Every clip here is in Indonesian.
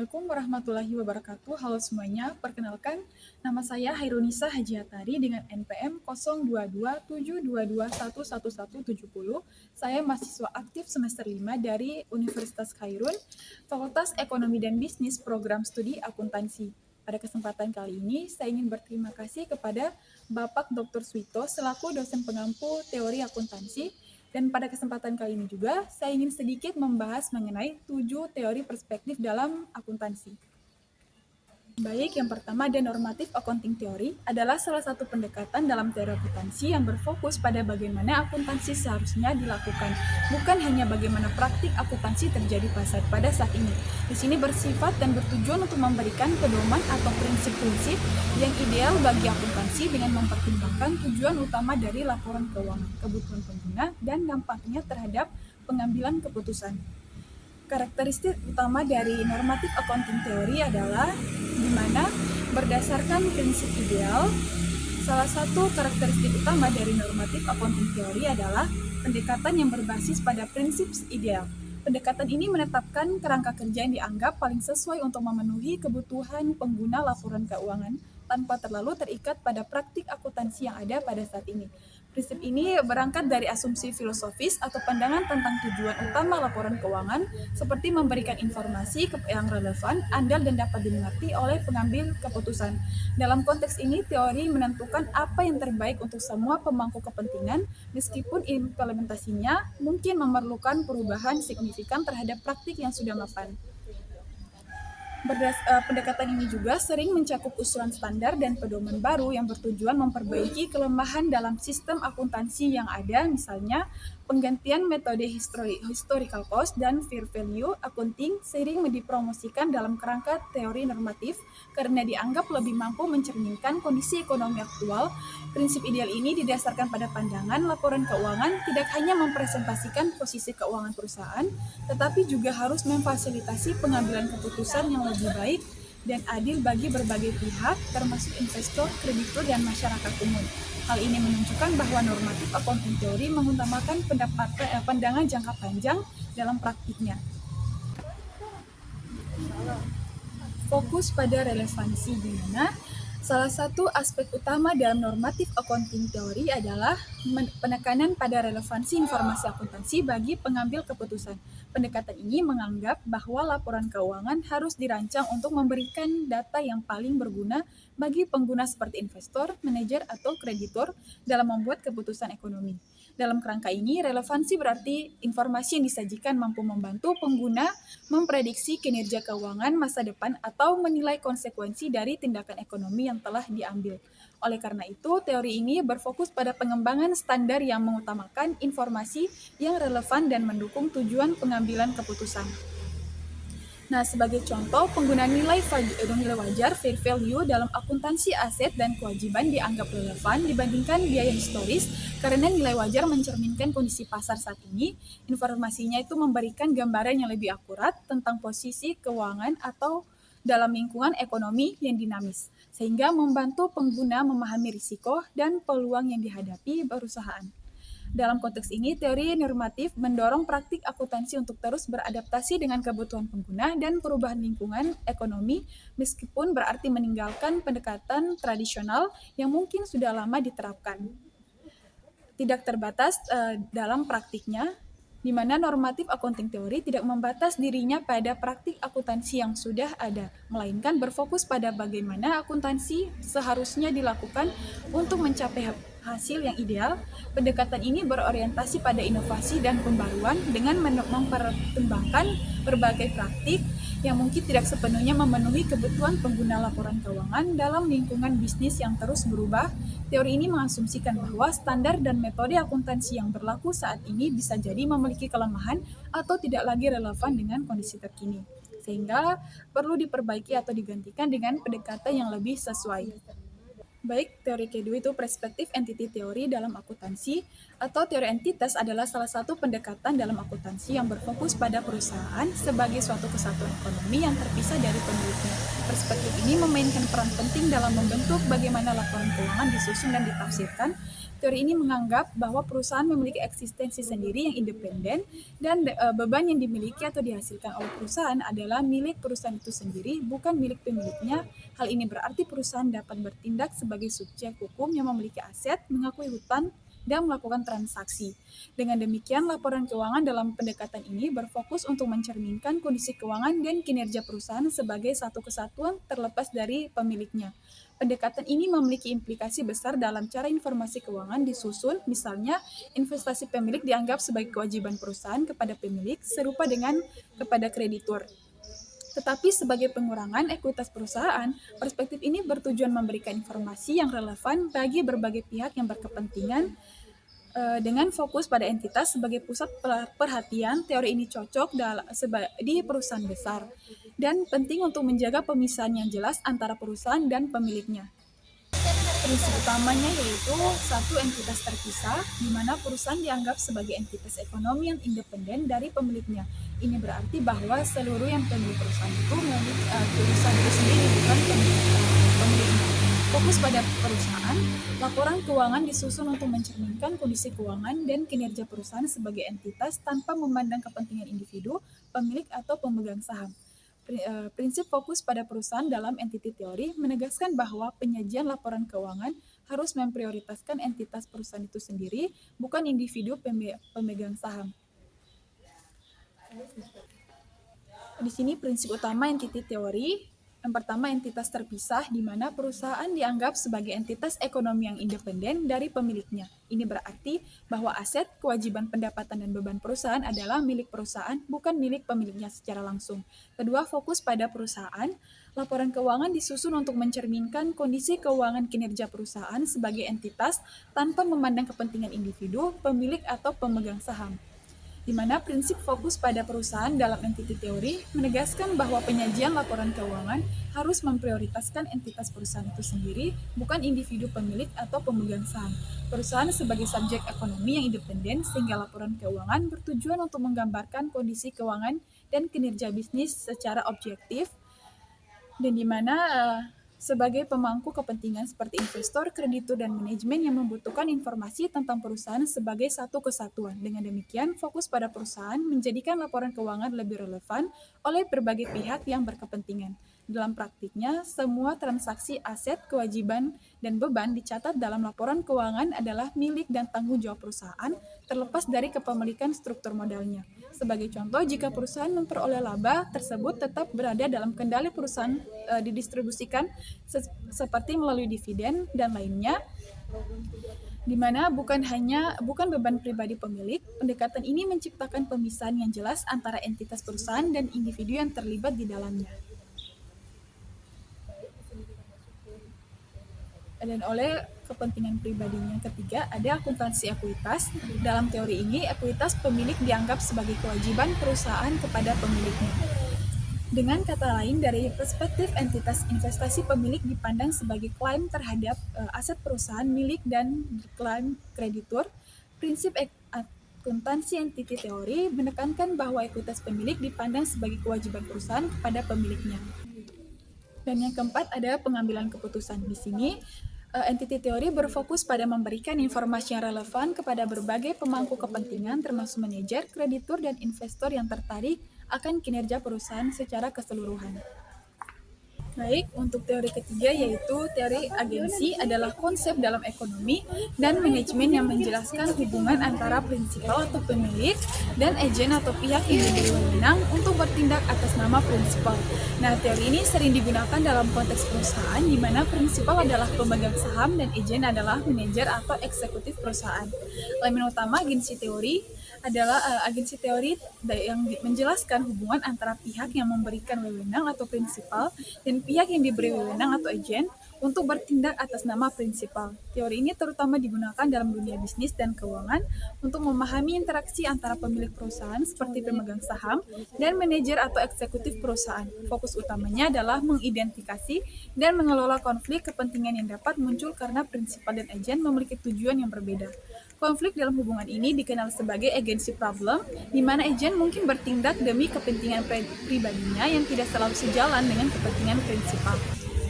Assalamualaikum warahmatullahi wabarakatuh. Halo semuanya, perkenalkan nama saya Hairunisa Hajiatari dengan NPM 022722111170. Saya mahasiswa aktif semester 5 dari Universitas Khairun, Fakultas Ekonomi dan Bisnis, Program Studi Akuntansi. Pada kesempatan kali ini, saya ingin berterima kasih kepada Bapak Dr. Swito selaku dosen pengampu teori akuntansi. Dan pada kesempatan kali ini juga, saya ingin sedikit membahas mengenai 7 teori perspektif dalam akuntansi. Baik, yang pertama ada normatif accounting theory adalah salah satu pendekatan dalam teori akuntansi yang berfokus pada bagaimana akuntansi seharusnya dilakukan, bukan hanya bagaimana praktik akuntansi terjadi pada saat ini. Di sini bersifat dan bertujuan untuk memberikan pedoman atau prinsip-prinsip yang ideal bagi akuntansi dengan mempertimbangkan tujuan utama dari laporan keuangan, kebutuhan pengguna, dan dampaknya terhadap pengambilan keputusan. Karakteristik utama dari normatif accounting theory adalah di mana berdasarkan prinsip ideal, salah satu karakteristik utama dari normatif accounting theory adalah pendekatan yang berbasis pada prinsip ideal. Pendekatan ini menetapkan kerangka kerja yang dianggap paling sesuai untuk memenuhi kebutuhan pengguna laporan keuangan tanpa terlalu terikat pada praktik akuntansi yang ada pada saat ini. Prinsip ini berangkat dari asumsi filosofis atau pandangan tentang tujuan utama laporan keuangan, seperti memberikan informasi yang relevan, andal, dan dapat dimengerti oleh pengambil keputusan. Dalam konteks ini, teori menentukan apa yang terbaik untuk semua pemangku kepentingan, meskipun implementasinya mungkin memerlukan perubahan signifikan terhadap praktik yang sudah mapan. Pendekatan ini juga sering mencakup usulan standar dan pedoman baru yang bertujuan memperbaiki kelemahan dalam sistem akuntansi yang ada, misalnya penggantian metode historical cost dan fair value accounting sering dipromosikan dalam kerangka teori normatif karena dianggap lebih mampu mencerminkan kondisi ekonomi aktual. Prinsip ideal ini didasarkan pada pandangan laporan keuangan tidak hanya mempresentasikan posisi keuangan perusahaan, tetapi juga harus memfasilitasi pengambilan keputusan yang lebih baik dan adil bagi berbagai pihak, termasuk investor, kreditur, dan masyarakat umum. Hal ini menunjukkan bahwa normatif accounting theory mengutamakan pandangan jangka panjang dalam praktiknya. Fokus pada relevansi, di mana salah satu aspek utama dalam normatif accounting theory adalah penekanan pada relevansi informasi akuntansi bagi pengambil keputusan. Pendekatan ini menganggap bahwa laporan keuangan harus dirancang untuk memberikan data yang paling berguna bagi pengguna seperti investor, manajer, atau kreditur dalam membuat keputusan ekonomi. Dalam kerangka ini, relevansi berarti informasi yang disajikan mampu membantu pengguna memprediksi kinerja keuangan masa depan atau menilai konsekuensi dari tindakan ekonomi yang telah diambil. Oleh karena itu, teori ini berfokus pada pengembangan standar yang mengutamakan informasi yang relevan dan mendukung tujuan pengambilan keputusan. Nah, sebagai contoh, penggunaan nilai wajar fair value dalam akuntansi aset dan kewajiban dianggap relevan dibandingkan biaya historis karena nilai wajar mencerminkan kondisi pasar saat ini. Informasinya itu memberikan gambaran yang lebih akurat tentang posisi keuangan atau dalam lingkungan ekonomi yang dinamis, sehingga membantu pengguna memahami risiko dan peluang yang dihadapi perusahaan. Dalam konteks ini, teori normatif mendorong praktik akuntansi untuk terus beradaptasi dengan kebutuhan pengguna dan perubahan lingkungan ekonomi, meskipun berarti meninggalkan pendekatan tradisional yang mungkin sudah lama diterapkan. Tidak terbatas dalam praktiknya, di mana normatif accounting theory tidak membatas dirinya pada praktik akuntansi yang sudah ada, melainkan berfokus pada bagaimana akuntansi seharusnya dilakukan untuk mencapai hasil yang ideal. Pendekatan ini berorientasi pada inovasi dan pembaruan dengan mempertimbangkan berbagai praktik yang mungkin tidak sepenuhnya memenuhi kebutuhan pengguna laporan keuangan dalam lingkungan bisnis yang terus berubah. Teori ini mengasumsikan bahwa standar dan metode akuntansi yang berlaku saat ini bisa jadi memiliki kelemahan atau tidak lagi relevan dengan kondisi terkini, sehingga perlu diperbaiki atau digantikan dengan pendekatan yang lebih sesuai. Baik, teori kedua itu perspektif entity teori dalam akuntansi atau teori entitas adalah salah satu pendekatan dalam akuntansi yang berfokus pada perusahaan sebagai suatu kesatuan ekonomi yang terpisah dari pemiliknya. Perspektif ini memainkan peran penting dalam membentuk bagaimana laporan keuangan disusun dan ditafsirkan. teori ini menganggap bahwa perusahaan memiliki eksistensi sendiri yang independen dan beban yang dimiliki atau dihasilkan oleh perusahaan adalah milik perusahaan itu sendiri, bukan milik pemiliknya. Hal ini berarti perusahaan dapat bertindak sebagai subjek hukum yang memiliki aset, mengakui hutang, dan melakukan transaksi. Dengan demikian, laporan keuangan dalam pendekatan ini berfokus untuk mencerminkan kondisi keuangan dan kinerja perusahaan sebagai satu kesatuan terlepas dari pemiliknya. Pendekatan ini memiliki implikasi besar dalam cara informasi keuangan disusun, misalnya investasi pemilik dianggap sebagai kewajiban perusahaan kepada pemilik, serupa dengan kepada kreditur. Tetapi sebagai pengurangan ekuitas perusahaan, perspektif ini bertujuan memberikan informasi yang relevan bagi berbagai pihak yang berkepentingan dengan fokus pada entitas sebagai pusat perhatian. Teori ini cocok di perusahaan besar dan penting untuk menjaga pemisahan yang jelas antara perusahaan dan pemiliknya. Prinsip utamanya yaitu satu entitas terpisah, di mana perusahaan dianggap sebagai entitas ekonomi yang independen dari pemiliknya. Ini berarti bahwa seluruh yang pemilik perusahaan itu memiliki perusahaan itu sendiri, bukan pemiliknya. Fokus pada perusahaan, laporan keuangan disusun untuk mencerminkan kondisi keuangan dan kinerja perusahaan sebagai entitas tanpa memandang kepentingan individu, pemilik, atau pemegang saham. Prinsip fokus pada perusahaan dalam entity teori menegaskan bahwa penyajian laporan keuangan harus memprioritaskan entitas perusahaan itu sendiri, bukan individu pemegang saham. Di sini prinsip utama entity teori. Yang pertama, entitas terpisah, di mana perusahaan dianggap sebagai entitas ekonomi yang independen dari pemiliknya. Ini berarti bahwa aset, kewajiban pendapatan, dan beban perusahaan adalah milik perusahaan, bukan milik pemiliknya secara langsung. Kedua, fokus pada perusahaan. Laporan keuangan disusun untuk mencerminkan kondisi keuangan kinerja perusahaan sebagai entitas tanpa memandang kepentingan individu, pemilik, atau pemegang saham. Di mana prinsip fokus pada perusahaan dalam entity teori menegaskan bahwa penyajian laporan keuangan harus memprioritaskan entitas perusahaan itu sendiri, bukan individu pemilik atau pemegang saham. Perusahaan sebagai subjek ekonomi yang independen, sehingga laporan keuangan bertujuan untuk menggambarkan kondisi keuangan dan kinerja bisnis secara objektif, dan di mana sebagai pemangku kepentingan seperti investor, kreditur, dan manajemen yang membutuhkan informasi tentang perusahaan sebagai satu kesatuan. Dengan demikian, fokus pada perusahaan menjadikan laporan keuangan lebih relevan oleh berbagai pihak yang berkepentingan. Dalam praktiknya, semua transaksi aset, kewajiban, dan beban dicatat dalam laporan keuangan adalah milik dan tanggung jawab perusahaan, terlepas dari kepemilikan struktur modalnya. Sebagai contoh, jika perusahaan memperoleh laba tersebut tetap berada dalam kendali perusahaan, didistribusikan seperti melalui dividen dan lainnya, di mana bukan beban pribadi pemilik. Pendekatan ini menciptakan pemisahan yang jelas antara entitas perusahaan dan individu yang terlibat di dalamnya. Dan oleh kepentingan pribadinya. Ketiga, ada akuntansi ekuitas. Dalam teori ini, ekuitas pemilik dianggap sebagai kewajiban perusahaan kepada pemiliknya. Dengan kata lain, dari perspektif entitas investasi, pemilik dipandang sebagai klaim terhadap aset perusahaan milik dan klaim kreditur. Prinsip akuntansi entity teori menekankan bahwa ekuitas pemilik dipandang sebagai kewajiban perusahaan kepada pemiliknya. Dan yang keempat ada pengambilan keputusan. Di sini entity teori berfokus pada memberikan informasi yang relevan kepada berbagai pemangku kepentingan, termasuk manajer, kreditur, dan investor yang tertarik akan kinerja perusahaan secara keseluruhan. Baik, untuk teori ketiga yaitu teori agensi adalah konsep dalam ekonomi dan manajemen yang menjelaskan hubungan antara prinsipal atau pemilik dan agen atau pihak yang diberi wewenang untuk bertindak atas nama prinsipal. Nah, teori ini sering digunakan dalam konteks perusahaan di mana prinsipal adalah pemegang saham dan agen adalah manajer atau eksekutif perusahaan. Elemen utama agensi teori adalah agensi teori yang menjelaskan hubungan antara pihak yang memberikan wewenang atau prinsipal dan pihak yang diberi wewenang atau agen untuk bertindak atas nama prinsipal. Teori ini terutama digunakan dalam dunia bisnis dan keuangan untuk memahami interaksi antara pemilik perusahaan seperti pemegang saham dan manajer atau eksekutif perusahaan. Fokus utamanya adalah mengidentifikasi dan mengelola konflik kepentingan yang dapat muncul karena prinsipal dan agen memiliki tujuan yang berbeda. Konflik dalam hubungan ini dikenal sebagai agency problem, di mana agen mungkin bertindak demi kepentingan pribadinya yang tidak selalu sejalan dengan kepentingan prinsipal.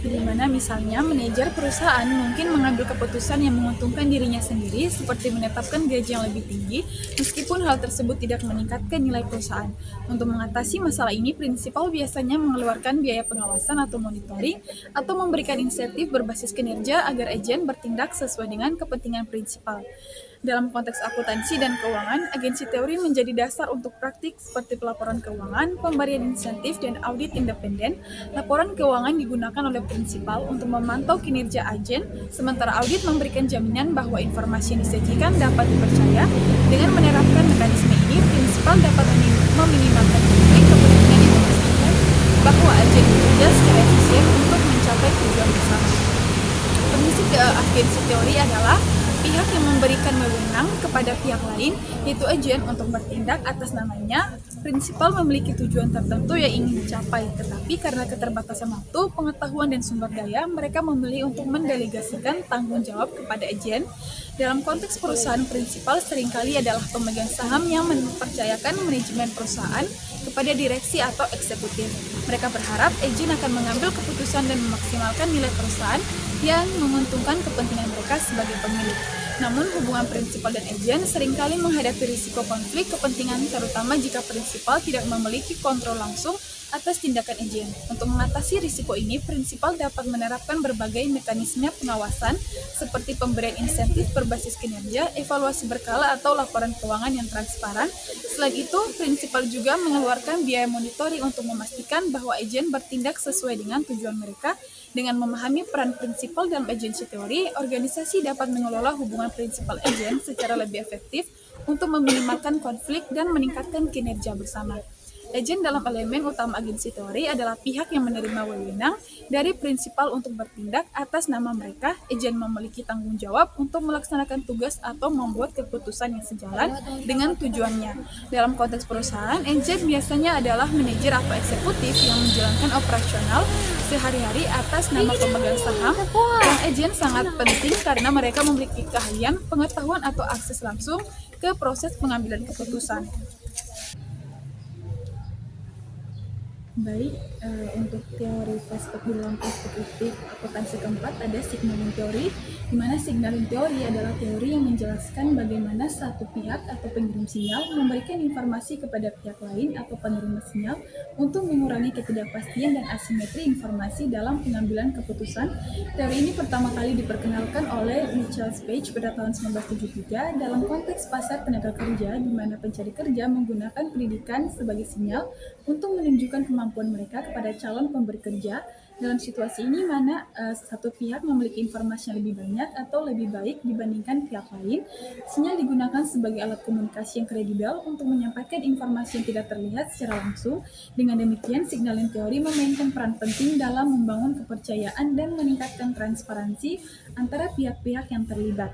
di mana misalnya manajer perusahaan mungkin mengambil keputusan yang menguntungkan dirinya sendiri, seperti menetapkan gaji yang lebih tinggi, meskipun hal tersebut tidak meningkatkan nilai perusahaan. Untuk mengatasi masalah ini, prinsipal biasanya mengeluarkan biaya pengawasan atau monitoring, atau memberikan insentif berbasis kinerja agar agen bertindak sesuai dengan kepentingan prinsipal. Dalam konteks akuntansi dan keuangan, agensi teori menjadi dasar untuk praktik seperti pelaporan keuangan, pemberian insentif, dan audit independen. Laporan keuangan digunakan oleh prinsipal untuk memantau kinerja agen, sementara audit memberikan jaminan bahwa informasi yang disajikan dapat dipercaya. Dengan menerapkan mekanisme ini, prinsipal dapat meminimalkan konflik kepentingan yang memastikan bahwa agen bekerja secara efisien untuk mencapai tujuan bersama. Prinsip agensi teori adalah pihak yang memberikan wewenang kepada pihak lain, yaitu agen, untuk bertindak atas namanya. Prinsipal memiliki tujuan tertentu yang ingin dicapai, tetapi karena keterbatasan waktu, pengetahuan, dan sumber daya, mereka memilih untuk mendelegasikan tanggung jawab kepada agen. Dalam konteks perusahaan, prinsipal seringkali adalah pemegang saham yang mempercayakan manajemen perusahaan kepada direksi atau eksekutif. Mereka berharap agen akan mengambil keputusan dan memaksimalkan nilai perusahaan yang menguntungkan kepentingan mereka sebagai pemilik. Namun, hubungan prinsipal dan agen seringkali menghadapi risiko konflik kepentingan, terutama jika prinsipal tidak memiliki kontrol langsung atas tindakan agen. Untuk mengatasi risiko ini, prinsipal dapat menerapkan berbagai mekanisme pengawasan seperti pemberian insentif berbasis kinerja, evaluasi berkala, atau laporan keuangan yang transparan. Selain itu, prinsipal juga mengeluarkan biaya monitoring untuk memastikan bahwa agen bertindak sesuai dengan tujuan mereka. Dengan memahami peran prinsipal dalam agensi teori, organisasi dapat mengelola hubungan prinsipal agen secara lebih efektif untuk meminimalkan konflik dan meningkatkan kinerja bersama. Agen dalam elemen utama agensi teori adalah pihak yang menerima wewenang dari prinsipal untuk bertindak atas nama mereka. Agen memiliki tanggung jawab untuk melaksanakan tugas atau membuat keputusan yang sejalan dengan tujuannya. Dalam konteks perusahaan, agen biasanya adalah manajer atau eksekutif yang menjalankan operasional sehari-hari atas nama pemegang saham. Dan agen sangat penting karena mereka memiliki keahlian, pengetahuan, atau akses langsung ke proses pengambilan keputusan. Baik, untuk teori perspektif dalam perspektif akuntansi keempat ada signaling teori, di mana signaling teori adalah teori yang menjelaskan bagaimana satu pihak atau pengirim sinyal memberikan informasi kepada pihak lain atau penerima sinyal untuk mengurangi ketidakpastian dan asimetri informasi dalam pengambilan keputusan. Teori ini pertama kali diperkenalkan oleh Michael Page pada tahun 1973 dalam konteks pasar tenaga kerja, di mana pencari kerja menggunakan pendidikan sebagai sinyal untuk menunjukkan kemampuan mereka kepada calon pemberi kerja. Dalam situasi ini mana satu pihak memiliki informasi yang lebih banyak atau lebih baik dibandingkan pihak lain, sinyal digunakan sebagai alat komunikasi yang kredibel untuk menyampaikan informasi yang tidak terlihat secara langsung. Dengan demikian, signaling teori memainkan peran penting dalam membangun kepercayaan dan meningkatkan transparansi antara pihak-pihak yang terlibat.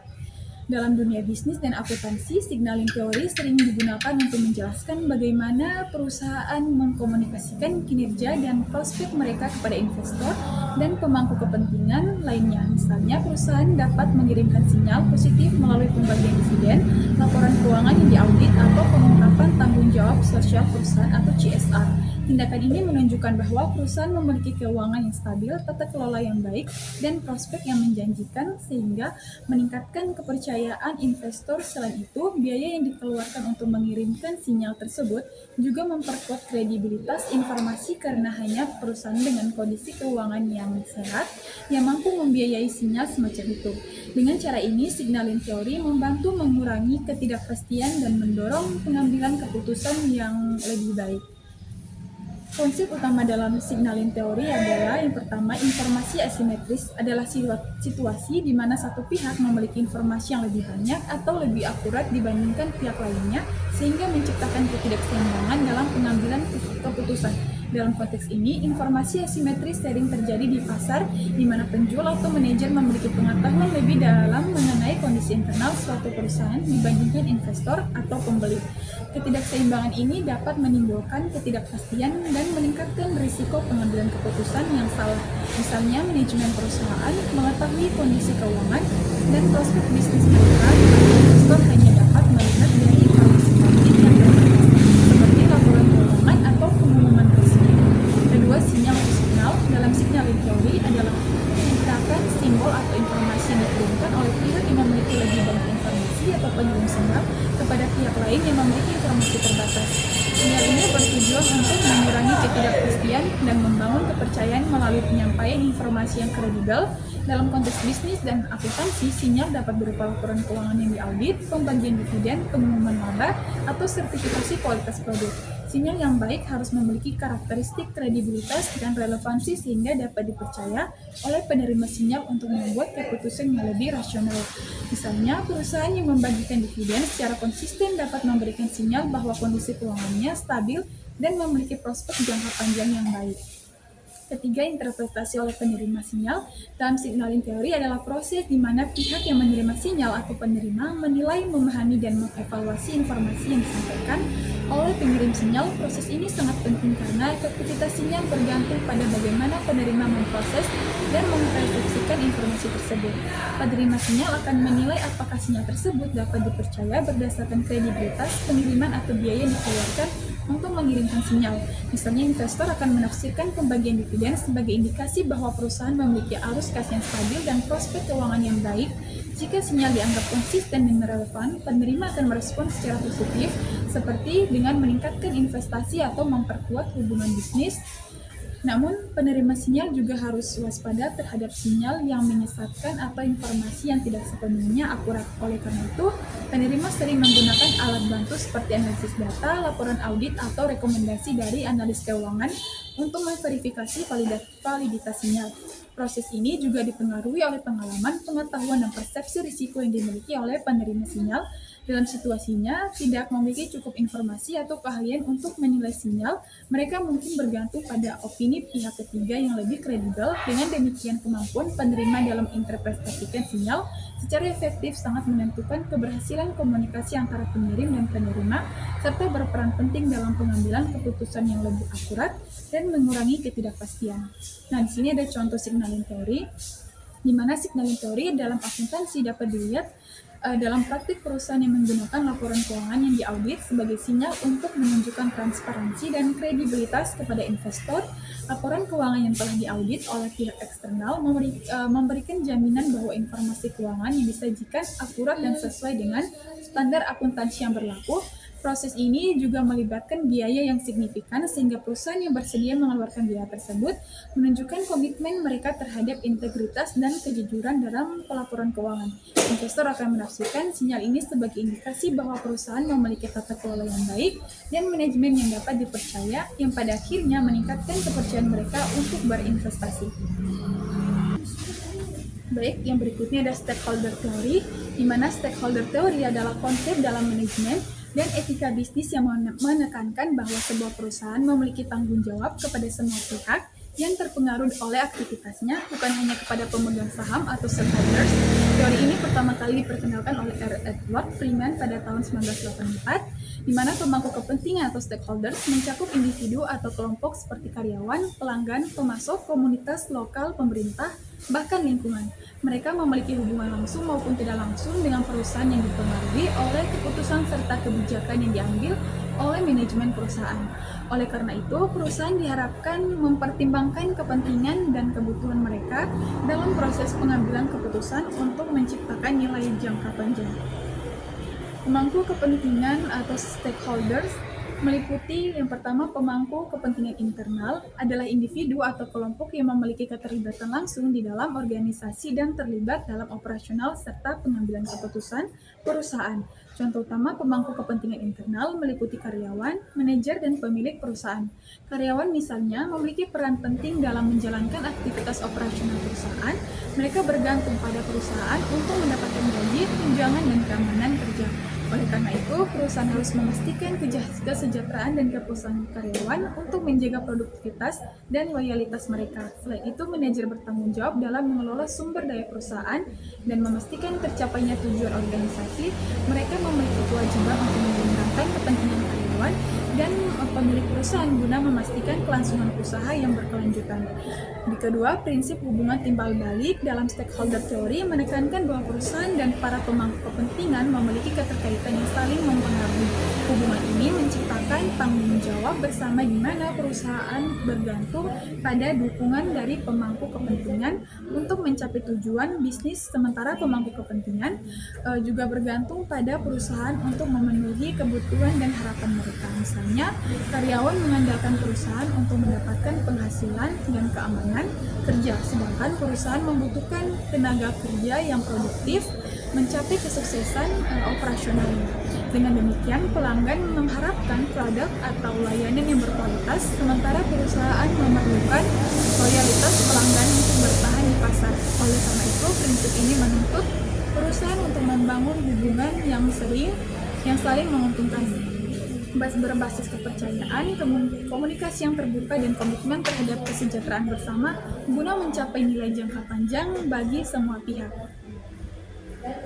Dalam dunia bisnis dan akuntansi, signaling teori sering digunakan untuk menjelaskan bagaimana perusahaan mengkomunikasikan kinerja dan prospek mereka kepada investor dan pemangku kepentingan lainnya. Misalnya, perusahaan dapat mengirimkan sinyal positif melalui pembagian dividen, laporan keuangan yang diaudit, atau pengungkapan tanggung jawab sosial perusahaan atau CSR. Tindakan ini menunjukkan bahwa perusahaan memiliki keuangan yang stabil, tata kelola yang baik, dan prospek yang menjanjikan sehingga meningkatkan kepercayaan investor. Selain itu, biaya yang dikeluarkan untuk mengirimkan sinyal tersebut juga memperkuat kredibilitas informasi karena hanya perusahaan dengan kondisi keuangan yang sehat yang mampu membiayai sinyal semacam itu. Dengan cara ini, signaling teori membantu mengurangi ketidakpastian dan mendorong pengambilan keputusan yang lebih baik. Konsep utama dalam signaling teori adalah yang pertama, informasi asimetris adalah situasi di mana satu pihak memiliki informasi yang lebih banyak atau lebih akurat dibandingkan pihak lainnya sehingga menciptakan ketidakseimbangan dalam pengambilan keputusan. Dalam konteks ini, informasi asimetris sering terjadi di pasar di mana penjual atau manajer memiliki pengetahuan lebih dalam mengenai kondisi internal suatu perusahaan dibandingkan investor atau pembeli. Ketidakseimbangan ini dapat menimbulkan ketidakpastian dan meningkatkan risiko pengambilan keputusan yang salah. Misalnya, manajemen perusahaan mengetahui kondisi keuangan dan prospek bisnis mereka, investor hanya dapat melihat dari kondisi publik yang berbeda, seperti laporan keuangan atau pengumuman resmi. Kedua, sinyal atau signal dalam signaling teori adalah atau informasi yang dikirimkan oleh pihak yang memiliki lebih banyak informasi atau pengirim sinyal kepada pihak lain yang memiliki informasi terbatas. Sinyal ini bertujuan untuk mengurangi ketidakpastian dan membangun kepercayaan melalui penyampaian informasi yang kredibel. Dalam konteks bisnis dan akuntansi, sinyal dapat berupa laporan keuangan yang diaudit, pembagian dividen, pengumuman laba, atau sertifikasi kualitas produk. Sinyal yang baik harus memiliki karakteristik kredibilitas dan relevansi sehingga dapat dipercaya oleh penerima sinyal untuk membuat keputusan yang lebih rasional. Misalnya, perusahaan yang membagikan dividen secara konsisten dapat memberikan sinyal bahwa kondisi keuangannya stabil dan memiliki prospek jangka panjang yang baik. Ketiga, interpretasi oleh penerima sinyal. Dalam signaling teori adalah proses di mana pihak yang menerima sinyal atau penerima menilai, memahami, dan mengevaluasi informasi yang disampaikan oleh pengirim sinyal. Proses ini sangat penting karena efektivitas sinyal bergantung pada bagaimana penerima memproses dan mempersepsikan informasi tersebut. Penerima sinyal akan menilai apakah sinyal tersebut dapat dipercaya berdasarkan kredibilitas, pengiriman, atau biaya yang dikeluarkan untuk mengirimkan sinyal. Misalnya, investor akan menafsirkan pembagian dividen sebagai indikasi bahwa perusahaan memiliki arus kas yang stabil dan prospek keuangan yang baik. Jika sinyal dianggap konsisten dan relevan, penerima akan merespon secara positif, seperti dengan meningkatkan investasi atau memperkuat hubungan bisnis. Namun, penerima sinyal juga harus waspada terhadap sinyal yang menyesatkan atau informasi yang tidak sepenuhnya akurat. Oleh karena itu, penerima sering menggunakan alat bantu seperti analisis data, laporan audit, atau rekomendasi dari analis keuangan untuk memverifikasi validitas sinyal. Proses ini juga dipengaruhi oleh pengalaman, pengetahuan, dan persepsi risiko yang dimiliki oleh penerima sinyal. Dalam situasinya, tidak memiliki cukup informasi atau keahlian untuk menilai sinyal, mereka mungkin bergantung pada opini pihak ketiga yang lebih kredibel. Dengan demikian, kemampuan penerima dalam interpretasikan sinyal secara efektif sangat menentukan keberhasilan komunikasi antara pengirim dan penerima, serta berperan penting dalam pengambilan keputusan yang lebih akurat dan mengurangi ketidakpastian. Nah, di sini ada contoh signaling teori, di mana signaling teori dalam akuntansi dapat dilihat dalam praktik perusahaan yang menggunakan laporan keuangan yang diaudit sebagai sinyal untuk menunjukkan transparansi dan kredibilitas kepada investor. Laporan keuangan yang telah diaudit oleh pihak eksternal memberikan jaminan bahwa informasi keuangan yang disajikan akurat dan sesuai dengan standar akuntansi yang berlaku. Proses ini juga melibatkan biaya yang signifikan sehingga perusahaan yang bersedia mengeluarkan biaya tersebut menunjukkan komitmen mereka terhadap integritas dan kejujuran dalam pelaporan keuangan. Investor akan menafsirkan sinyal ini sebagai indikasi bahwa perusahaan memiliki tata kelola yang baik dan manajemen yang dapat dipercaya, yang pada akhirnya meningkatkan kepercayaan mereka untuk berinvestasi. Baik, yang berikutnya ada stakeholder theory, di mana stakeholder theory adalah konsep dalam manajemen dan etika bisnis yang menekankan bahwa sebuah perusahaan memiliki tanggung jawab kepada semua pihak yang terpengaruh oleh aktivitasnya, bukan hanya kepada pemegang saham atau shareholders. Teori ini pertama kali diperkenalkan oleh Edward Freeman pada tahun 1984, di mana pemangku kepentingan atau stakeholders mencakup individu atau kelompok seperti karyawan, pelanggan, pemasok, komunitas lokal, pemerintah, bahkan lingkungan. Mereka memiliki hubungan langsung maupun tidak langsung dengan perusahaan yang dipengaruhi oleh keputusan serta kebijakan yang diambil oleh manajemen perusahaan. Oleh karena itu, perusahaan diharapkan mempertimbangkan kepentingan dan kebutuhan mereka dalam proses pengambilan keputusan untuk menciptakan nilai jangka panjang. Pemangku kepentingan atau stakeholders meliputi yang pertama, pemangku kepentingan internal adalah individu atau kelompok yang memiliki keterlibatan langsung di dalam organisasi dan terlibat dalam operasional serta pengambilan keputusan perusahaan. Contoh utama pemangku kepentingan internal meliputi karyawan, manajer, dan pemilik perusahaan. Karyawan misalnya memiliki peran penting dalam menjalankan aktivitas operasional perusahaan. Mereka bergantung pada perusahaan untuk mendapatkan gaji, tunjangan, dan keamanan kerja. Oleh karena itu, perusahaan harus memastikan kesejahteraan dan kepuasan karyawan untuk menjaga produktivitas dan loyalitas mereka. Selain itu, manajer bertanggung jawab dalam mengelola sumber daya perusahaan dan memastikan tercapainya tujuan organisasi. Mereka memiliki kewajiban untuk mempertimbangkan kepentingan karyawan dan pemilik perusahaan guna memastikan kelangsungan usaha yang berkelanjutan. Di kedua, prinsip hubungan timbal balik dalam stakeholder teori menekankan bahwa perusahaan dan para pemangku kepentingan memiliki keterkaitan yang saling mempengaruhi. Hubungan ini menciptakan tanggung jawab bersama di mana perusahaan bergantung pada dukungan dari pemangku kepentingan untuk mencapai tujuan bisnis, sementara pemangku kepentingan juga bergantung pada perusahaan untuk memenuhi kebutuhan dan harapan mereka. Misalnya, karyawan mengandalkan perusahaan untuk mendapatkan penghasilan dan keamanan kerja, sedangkan perusahaan membutuhkan tenaga kerja yang produktif mencapai kesuksesan operasionalnya. Dengan demikian, pelanggan mengharapkan produk atau layanan yang berkualitas, sementara perusahaan memerlukan loyalitas pelanggan untuk bertahan di pasar. Oleh karena itu, prinsip ini menuntut perusahaan untuk membangun hubungan yang saling menguntungkan, berbasis kepercayaan, komunikasi yang terbuka, dan komitmen terhadap kesejahteraan bersama guna mencapai nilai jangka panjang bagi semua pihak.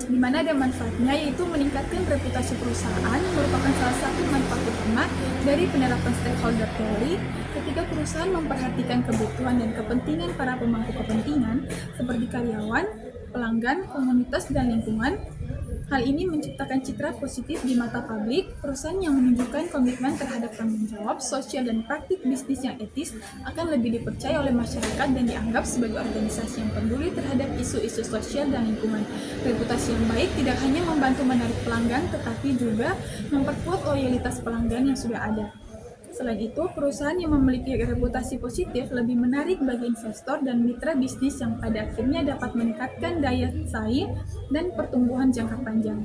Di mana ada manfaatnya, yaitu meningkatkan reputasi perusahaan merupakan salah satu manfaat utama dari penerapan stakeholder theory. Ketika perusahaan memperhatikan kebutuhan dan kepentingan para pemangku kepentingan seperti karyawan, pelanggan, komunitas, dan lingkungan, hal ini menciptakan citra positif di mata publik. Perusahaan yang menunjukkan komitmen terhadap tanggung jawab sosial dan praktik bisnis yang etis akan lebih dipercaya oleh masyarakat dan dianggap sebagai organisasi yang peduli terhadap isu-isu sosial dan lingkungan. Reputasi yang baik tidak hanya membantu menarik pelanggan, tetapi juga memperkuat loyalitas pelanggan yang sudah ada. Selain itu, perusahaan yang memiliki reputasi positif lebih menarik bagi investor dan mitra bisnis yang pada akhirnya dapat meningkatkan daya saing dan pertumbuhan jangka panjang.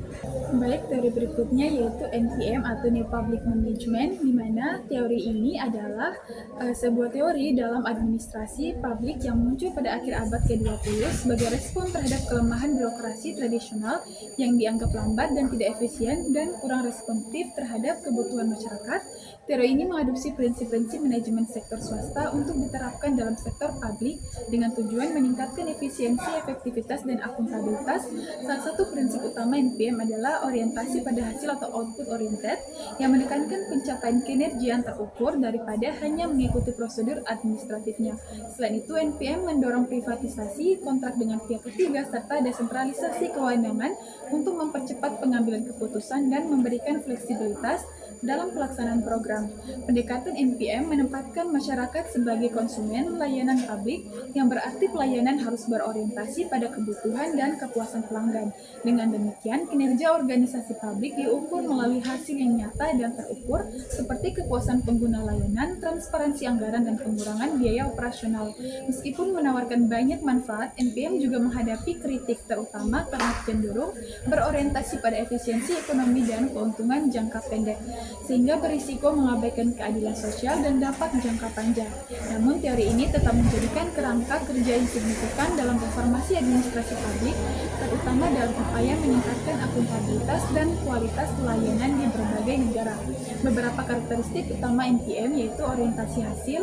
Baik, teori berikutnya yaitu NPM atau New Public Management, di mana teori ini adalah sebuah teori dalam administrasi publik yang muncul pada akhir abad ke-20 sebagai respon terhadap kelemahan birokrasi tradisional yang dianggap lambat dan tidak efisien dan kurang responsif terhadap kebutuhan masyarakat. Teori ini mengadopsi prinsip-prinsip manajemen sektor swasta untuk diterapkan dalam sektor publik dengan tujuan meningkatkan efisiensi, efektivitas, dan akuntabilitas. Salah satu prinsip utama NPM adalah orientasi pada hasil atau output oriented yang menekankan pencapaian kinerja yang terukur daripada hanya mengikuti prosedur administratifnya. Selain itu, NPM mendorong privatisasi, kontrak dengan pihak ketiga, serta desentralisasi kewenangan untuk mempercepat pengambilan keputusan dan memberikan fleksibilitas dalam pelaksanaan program. Pendekatan NPM menempatkan masyarakat sebagai konsumen layanan publik, yang berarti pelayanan harus berorientasi pada kebutuhan dan kepuasan pelanggan. Dengan demikian, kinerja organisasi publik diukur melalui hasil yang nyata dan terukur, seperti kepuasan pengguna layanan, transparansi anggaran, dan pengurangan biaya operasional. Meskipun menawarkan banyak manfaat, NPM juga menghadapi kritik, terutama karena cenderung berorientasi pada efisiensi ekonomi dan keuntungan jangka pendek, sehingga berisiko mengabaikan keadilan sosial dan dampak jangka panjang. Namun, teori ini tetap menjadikan kerangka kerja yang signifikan dalam reformasi administrasi publik, terutama dalam upaya meningkatkan akuntabilitas dan kualitas pelayanan di berbagai negara. Beberapa karakteristik utama NPM yaitu orientasi hasil,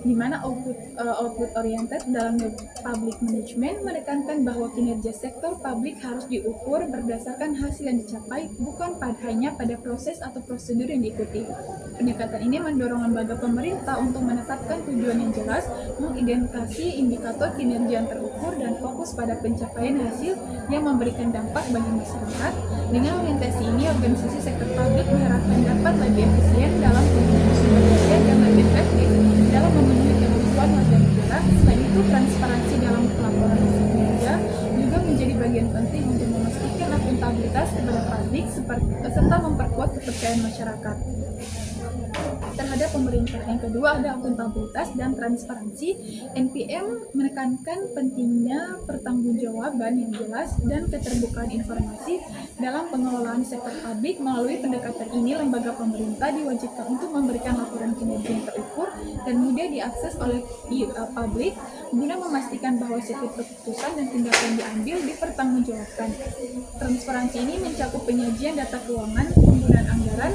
di mana output oriented dalam public management menekankan bahwa kinerja sektor publik harus diukur berdasarkan hasil yang dicapai, bukan hanya pada proses atau prosedur yang diikuti. Pendekatan ini mendorong lembaga pemerintah untuk menetapkan tujuan yang jelas, mengidentifikasi indikator kinerja yang terukur, dan fokus pada pencapaian hasil yang memberikan dampak bagi masyarakat. Dengan orientasi ini, organisasi sektor publik diharapkan dapat lebih efisien dalam penggunaan sumber daya dan lebih efektif dalam memenuhi kebutuhan warga negara. Selain itu, transparansi dalam pelaporan hasil kinerja juga menjadi bagian penting untuk memastikan akuntabilitas kepada publik serta memperkuat kepercayaan masyarakat terhadap pemerintah. Yang kedua ada akuntabilitas dan transparansi. NPM menekankan pentingnya pertanggungjawaban yang jelas dan keterbukaan informasi dalam pengelolaan sektor publik. Melalui pendekatan ini, lembaga pemerintah diwajibkan untuk memberikan laporan kinerja yang terukur dan mudah diakses oleh publik guna memastikan bahwa setiap keputusan dan tindakan diambil dipertanggungjawabkan. Transparansi ini mencakup penyajian data keuangan, penggunaan anggaran,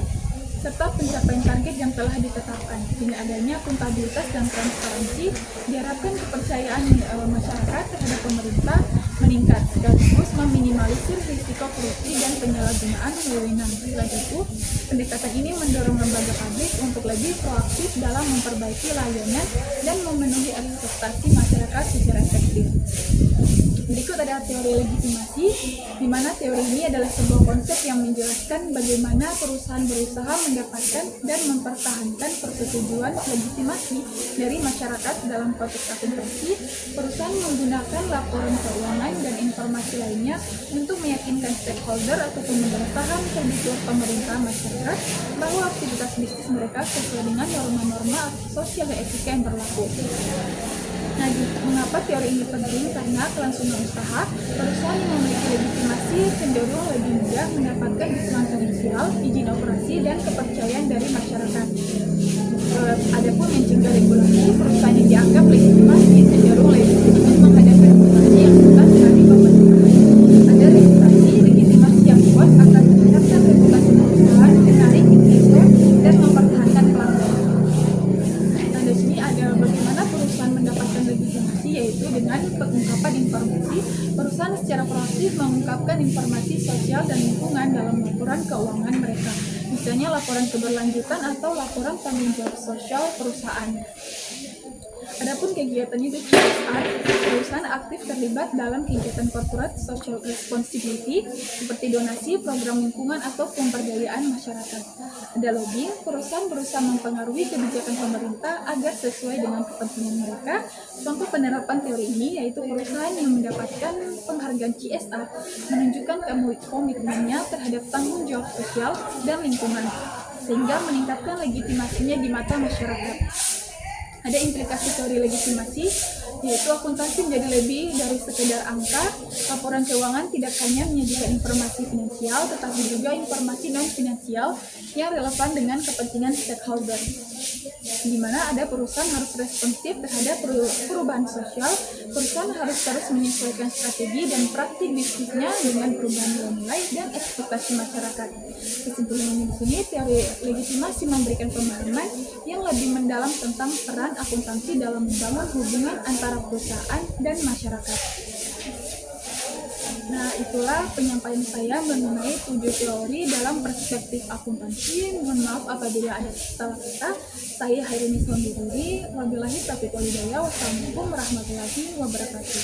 serta pencapaian target yang telah ditetapkan. Dengan adanya akuntabilitas dan transparansi, diharapkan kepercayaan masyarakat terhadap pemerintah meningkat, sekaligus meminimalisir risiko korupsi dan penyalahgunaan wewenang. Selain itu, pendekatan ini mendorong lembaga publik untuk lebih proaktif dalam memperbaiki layanan dan memenuhi ekspektasi masyarakat secara efektif. Berikut ada teori legitimasi, di mana teori ini adalah sebuah konsep yang menjelaskan bagaimana perusahaan berusaha mendapatkan dan mempertahankan persetujuan legitimasi dari masyarakat. Dalam konteks akuntansi, perusahaan menggunakan laporan keuangan dan informasi lainnya untuk meyakinkan stakeholder atau pemegang saham, kreditur, pemerintah, masyarakat bahwa aktivitas bisnis mereka sesuai dengan norma-norma sosial dan etika yang berlaku. Nah, mengapa teori ini penting? Karena kelangsungan usaha, perusahaan yang memiliki legitimasi cenderung lebih mudah mendapatkan dukungan finansial, izin operasi, dan kepercayaan dari masyarakat. Adapun mencegah regulasi, perusahaan yang dianggap legitimasi cenderung lebih sedikit menghadapi regulasi yang berat dari pemerintah. Ada legitimasi yang kuat akan menyiapkan regulasi perusahaan, menarik investor, dan mempertahankan pelanggan. Nah, di sini ada bagaimana perusahaan mendapatkan legitimasi, yaitu dengan pengungkapan informasi. Perusahaan secara proaktif mengungkapkan informasi sosial dan lingkungan dalam laporan keuangan mereka, misalnya laporan keberlanjutan atau laporan tanggung jawab sosial perusahaan. Adapun kegiatannya itu CSR, perusahaan aktif terlibat dalam kegiatan corporate social responsibility seperti donasi, program lingkungan, atau pemberdayaan masyarakat. Ada lobbying, perusahaan berusaha mempengaruhi kebijakan pemerintah agar sesuai dengan kepentingan mereka. Contoh penerapan teori ini yaitu perusahaan yang mendapatkan penghargaan CSR menunjukkan komitmennya terhadap tanggung jawab sosial dan lingkungan, sehingga meningkatkan legitimasinya di mata masyarakat. Ada implikasi teori legitimasi, yaitu akuntansi menjadi lebih dari sekedar angka. Laporan keuangan tidak hanya menyajikan informasi finansial, tetapi juga informasi non-finansial yang relevan dengan kepentingan stakeholder, di mana ada perusahaan harus responsif terhadap perubahan sosial. Perusahaan harus terus menyesuaikan strategi dan praktik bisnisnya dengan perubahan nilai dan ekspektasi masyarakat. Kesimpulannya di sini, teori legitimasi memberikan pemahaman yang lebih mendalam tentang peran akuntansi dalam membangun hubungan antara perusahaan dan masyarakat. Nah, itulah penyampaian saya mengenai 7 teori dalam perspektif akuntansi. Mohon maaf apabila ada salah kata. Saya Hairunisa undur diri. Wabillahi taufiq wal hidayah. Wassalamualaikum warahmatullahi wabarakatuh.